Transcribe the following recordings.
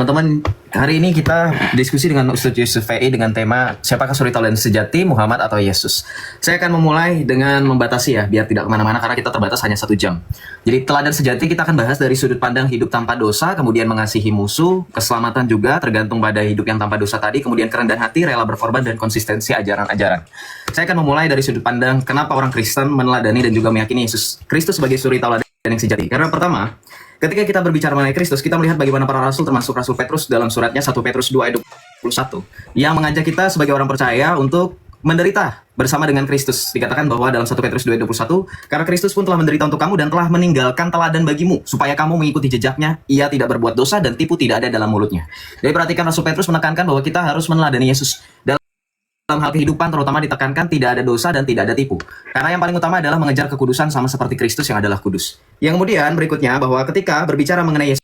Teman-teman, hari ini kita diskusi dengan Ustadz Yusuf VI dengan tema siapakah suri tauladan sejati, Muhammad atau Yesus. Saya akan memulai dengan membatasi ya, biar tidak kemana-mana karena kita terbatas hanya 1 jam. Jadi teladan sejati kita akan bahas dari sudut pandang hidup tanpa dosa, kemudian mengasihi musuh, keselamatan juga tergantung pada hidup yang tanpa dosa tadi, kemudian kerendahan hati, rela berkorban, dan konsistensi ajaran-ajaran. Saya akan memulai dari sudut pandang kenapa orang Kristen meneladani dan juga meyakini Yesus Kristus sebagai suri tauladan yang sejati. Karena pertama, ketika kita berbicara mengenai Kristus, kita melihat bagaimana para rasul termasuk Rasul Petrus dalam suratnya 1 Petrus 2 ayat 21 yang mengajak kita sebagai orang percaya untuk menderita bersama dengan Kristus. Dikatakan bahwa dalam 1 Petrus 2 ayat 21, karena Kristus pun telah menderita untuk kamu dan telah meninggalkan teladan bagimu supaya kamu mengikuti jejaknya. Ia tidak berbuat dosa dan tipu tidak ada dalam mulutnya. Jadi perhatikan Rasul Petrus menekankan bahwa kita harus meneladani Yesus dalam hal kehidupan, terutama ditekankan tidak ada dosa dan tidak ada tipu. Karena yang paling utama adalah mengejar kekudusan sama seperti Kristus yang adalah kudus. Yang kemudian berikutnya bahwa ketika berbicara mengenai Yesus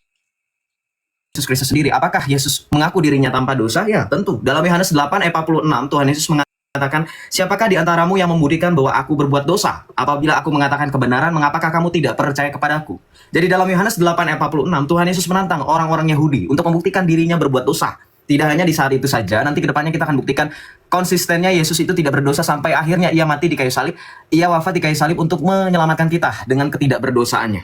Kristus sendiri, apakah Yesus mengaku dirinya tanpa dosa? Ya, tentu. Dalam Yohanes 8 ayat 46, Tuhan Yesus mengatakan, siapakah di antaramu yang membuktikan bahwa aku berbuat dosa? Apabila aku mengatakan kebenaran, mengapakah kamu tidak percaya kepadaku? Jadi dalam Yohanes 8 ayat 46, Tuhan Yesus menantang orang-orang Yahudi untuk membuktikan dirinya berbuat dosa. Tidak hanya di saat itu saja, nanti kedepannya kita akan buktikan konsistennya Yesus itu tidak berdosa sampai akhirnya ia mati di kayu salib, ia wafat di kayu salib untuk menyelamatkan kita dengan ketidakberdosaannya.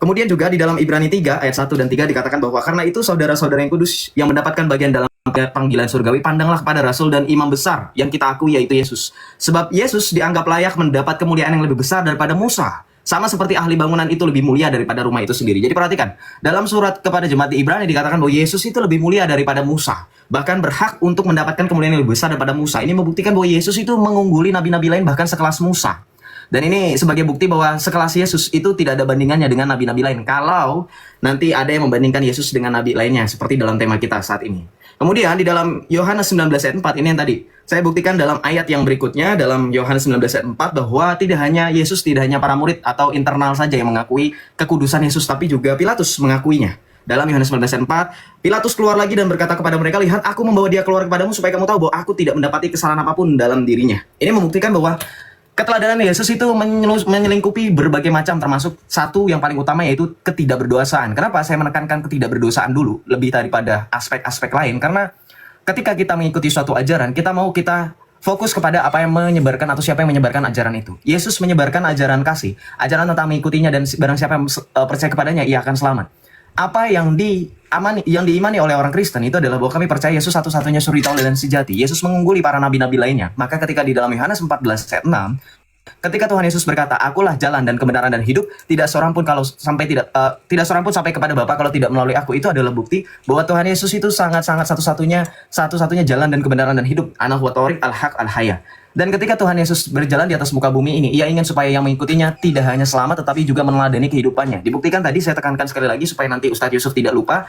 Kemudian juga di dalam Ibrani 3 ayat 1 dan 3 dikatakan bahwa karena itu saudara-saudara yang kudus yang mendapatkan bagian dalam panggilan surgawi, pandanglah kepada rasul dan imam besar yang kita akui yaitu Yesus. Sebab Yesus dianggap layak mendapat kemuliaan yang lebih besar daripada Musa. Sama seperti ahli bangunan itu lebih mulia daripada rumah itu sendiri. Jadi perhatikan, dalam surat kepada jemaat di Ibrani dikatakan bahwa Yesus itu lebih mulia daripada Musa. Bahkan berhak untuk mendapatkan kemuliaan yang lebih besar daripada Musa. Ini membuktikan bahwa Yesus itu mengungguli nabi-nabi lain bahkan sekelas Musa. Dan ini sebagai bukti bahwa sekelas Yesus itu tidak ada bandingannya dengan nabi-nabi lain. Kalau nanti ada yang membandingkan Yesus dengan nabi lainnya, seperti dalam tema kita saat ini. Kemudian di dalam Yohanes 19 ayat 4, ini yang tadi saya buktikan dalam ayat yang berikutnya, dalam Yohanes 19 ayat 4, bahwa tidak hanya Yesus, tidak hanya para murid atau internal saja yang mengakui kekudusan Yesus, tapi juga Pilatus mengakuinya. Dalam Yohanes 19 ayat 4, Pilatus keluar lagi dan berkata kepada mereka, lihat aku membawa dia keluar kepadamu supaya kamu tahu bahwa aku tidak mendapati kesalahan apapun dalam dirinya. Ini membuktikan bahwa keteladanan Yesus itu menyelingkupi berbagai macam, termasuk satu yang paling utama yaitu ketidakberdosaan. Kenapa saya menekankan ketidakberdosaan dulu lebih daripada aspek-aspek lain? Karena ketika kita mengikuti suatu ajaran, kita fokus kepada apa yang menyebarkan atau siapa yang menyebarkan ajaran itu. Yesus menyebarkan ajaran kasih, ajaran tentang mengikutinya, dan barang siapa yang percaya kepadanya, ia akan selamat. Apa yang diimani oleh orang Kristen itu adalah bahwa kami percaya Yesus satu-satunya suri tauladan sejati. Yesus mengungguli para nabi-nabi lainnya. Maka ketika di dalam Yohanes 14 ayat 6, ketika Tuhan Yesus berkata, akulah jalan dan kebenaran dan hidup, tidak seorang pun sampai kepada Bapa kalau tidak melalui aku. Itu adalah bukti bahwa Tuhan Yesus itu sangat-sangat satu-satunya jalan dan kebenaran dan hidup. Ana huwa thoriq al-haq al-haya. Dan ketika Tuhan Yesus berjalan di atas muka bumi ini, ia ingin supaya yang mengikutinya tidak hanya selamat tetapi juga meneladani kehidupannya. Dibuktikan tadi, saya tekankan sekali lagi supaya nanti Ustadz Yusuf tidak lupa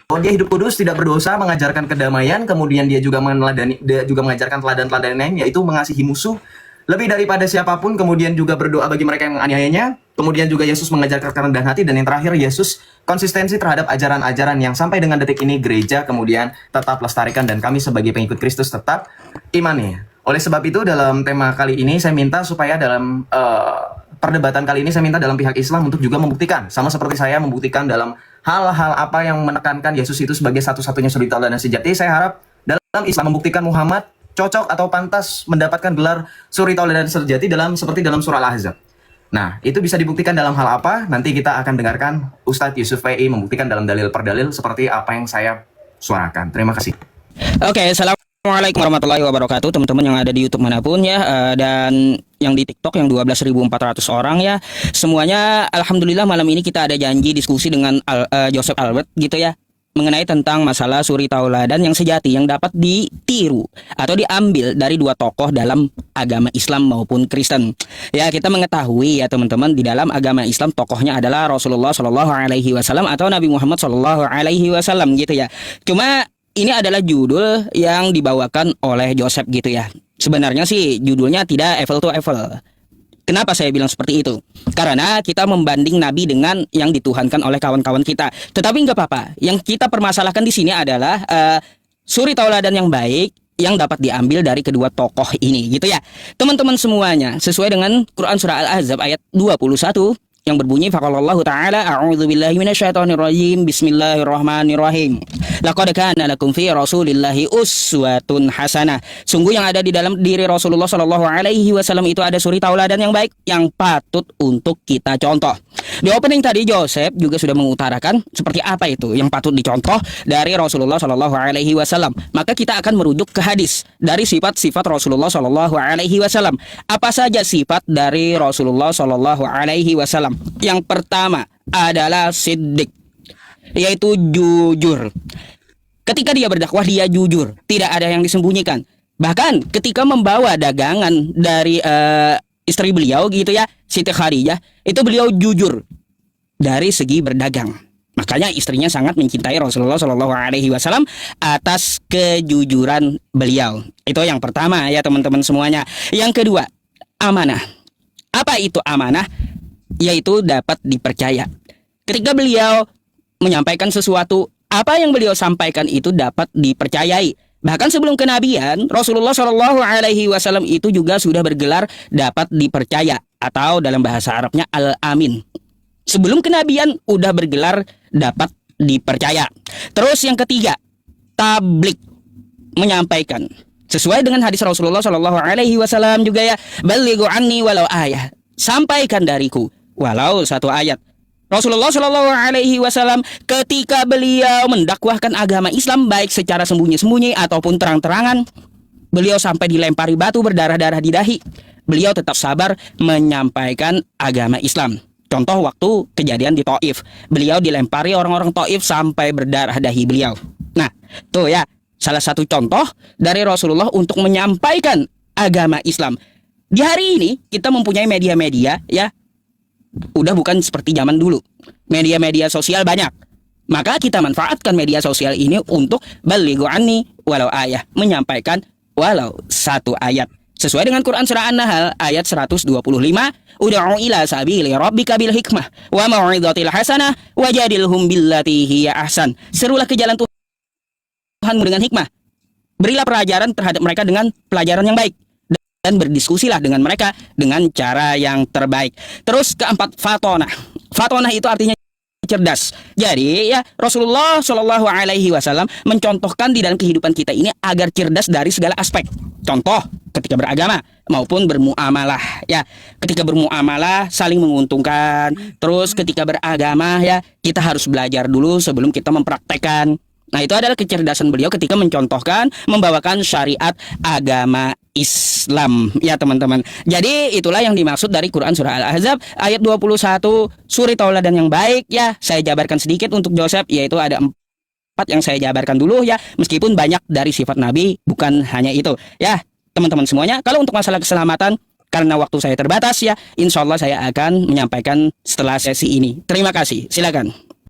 bahwa dia hidup kudus, tidak berdosa, mengajarkan kedamaian, kemudian dia juga mengajarkan teladan-teladan lain, yaitu mengasihi musuh lebih daripada siapapun, kemudian juga berdoa bagi mereka yang menganiayanya. Kemudian juga Yesus mengajarkan kerendahan hati, dan yang terakhir Yesus konsistensi terhadap ajaran-ajaran yang sampai dengan detik ini gereja kemudian tetap lestarikan, dan kami sebagai pengikut Kristus tetap imani. Oleh sebab itu dalam tema kali ini saya minta supaya dalam perdebatan kali ini saya minta dalam pihak Islam untuk juga membuktikan, sama seperti saya membuktikan dalam hal-hal apa yang menekankan Yesus itu sebagai satu-satunya suri tauladan sejati. Saya harap dalam Islam membuktikan Muhammad cocok atau pantas mendapatkan gelar suri tauladan sejati seperti dalam surah Al-Ahzab. Nah, itu bisa dibuktikan dalam hal apa? Nanti kita akan dengarkan Ustadz Yusuf VI membuktikan dalam dalil per dalil seperti apa yang saya suarakan. Terima kasih. Oke, Assalamualaikum warahmatullahi wabarakatuh, teman-teman yang ada di YouTube manapun ya, dan yang di TikTok yang 12.400 orang ya. Semuanya alhamdulillah malam ini kita ada janji diskusi dengan Joseph Albert gitu ya, mengenai tentang masalah suri tauladan yang sejati yang dapat ditiru atau diambil dari dua tokoh dalam agama Islam maupun Kristen. Ya, kita mengetahui ya teman-teman, di dalam agama Islam tokohnya adalah Rasulullah Shallallahu Alaihi Wasallam atau Nabi Muhammad Shallallahu Alaihi Wasallam gitu ya. Cuma ini adalah judul yang dibawakan oleh Joseph gitu ya. Sebenarnya sih judulnya tidak apple to apple. Kenapa saya bilang seperti itu? Karena kita membanding Nabi dengan yang dituhankan oleh kawan-kawan kita. Tetapi nggak apa-apa. Yang kita permasalahkan di sini adalah suri tauladan yang baik yang dapat diambil dari kedua tokoh ini gitu ya. Teman-teman semuanya, sesuai dengan Quran surah Al-Ahzab ayat 21, yang berbunyi faqalallahu ta'ala a'udzubillahi minasyaitonirrajim bismillahirrahmanirrahim laqad kana lakum fi rasulillahi uswatun hasanah. Sungguh yang ada di dalam diri Rasulullah Shallallahu alaihi wasallam itu ada suri tauladan yang baik yang patut untuk kita contoh. Di opening tadi Joseph juga sudah mengutarakan seperti apa itu yang patut dicontoh dari Rasulullah Shallallahu alaihi wasallam. Maka kita akan merujuk ke hadis dari sifat-sifat Rasulullah Shallallahu alaihi wasallam. Apa saja sifat dari Rasulullah Shallallahu alaihi wasallam? Yang pertama adalah siddiq, yaitu jujur. Ketika dia berdakwah dia jujur, tidak ada yang disembunyikan. Bahkan ketika membawa dagangan dari istri beliau gitu ya, Siti Khadijah, itu beliau jujur dari segi berdagang. Makanya istrinya sangat mencintai Rasulullah Shallallahu alaihi wasallam atas kejujuran beliau. Itu yang pertama ya teman-teman semuanya. Yang kedua, amanah. Apa itu amanah? Yaitu dapat dipercaya. Ketika beliau menyampaikan sesuatu, apa yang beliau sampaikan itu dapat dipercayai. Bahkan sebelum kenabian, Rasulullah Shallallahu alaihi wasallam itu juga sudah bergelar dapat dipercaya atau dalam bahasa Arabnya al-amin. Sebelum kenabian udah bergelar dapat dipercaya. Terus yang ketiga, tablik, menyampaikan. Sesuai dengan hadis Rasulullah Shallallahu alaihi wasallam juga ya, balighu anni walau ayah. Sampaikan dariku walau satu ayat. Rasulullah Shallallahu alaihi wasallam ketika beliau mendakwahkan agama Islam baik secara sembunyi-sembunyi ataupun terang-terangan, beliau sampai dilempari batu berdarah-darah di dahi, beliau tetap sabar menyampaikan agama Islam. Contoh waktu kejadian di Taif, beliau dilempari orang-orang Taif sampai berdarah dahi beliau. Nah, tuh ya, salah satu contoh dari Rasulullah untuk menyampaikan agama Islam. Di hari ini kita mempunyai media-media ya, udah bukan seperti zaman dulu. Media-media sosial banyak. Maka kita manfaatkan media sosial ini untuk balighu anni walau ayah, menyampaikan walau satu ayat. Sesuai dengan Quran surah An-Nahl ayat 125, ud'u ila sabili rabbika bil hikmah wa mau'izatil hasanah wajadilhum billati hiya ahsan. Serulah ke jalan Tuhanmu dengan hikmah. Berilah pelajaran terhadap mereka dengan pelajaran yang baik. Dan berdiskusilah dengan mereka dengan cara yang terbaik. Terus keempat, fatonah. Fatonah itu artinya cerdas. Jadi ya Rasulullah Shallallahu alaihi wasallam mencontohkan di dalam kehidupan kita ini agar cerdas dari segala aspek. Contoh ketika beragama maupun bermuamalah ya. Ketika bermuamalah saling menguntungkan. Terus ketika beragama ya kita harus belajar dulu sebelum kita mempraktekkan. Nah itu adalah kecerdasan beliau ketika mencontohkan, membawakan syariat agama Islam ya teman-teman. Jadi itulah yang dimaksud dari Quran surah Al-Ahzab ayat 21, suri tauladan yang baik ya. Saya jabarkan sedikit untuk Joseph, yaitu ada 4 yang saya jabarkan dulu ya. Meskipun banyak dari sifat Nabi, bukan hanya itu ya teman-teman semuanya. Kalau untuk masalah keselamatan, karena waktu saya terbatas ya, insya Allah saya akan menyampaikan setelah sesi ini. Terima kasih, silakan.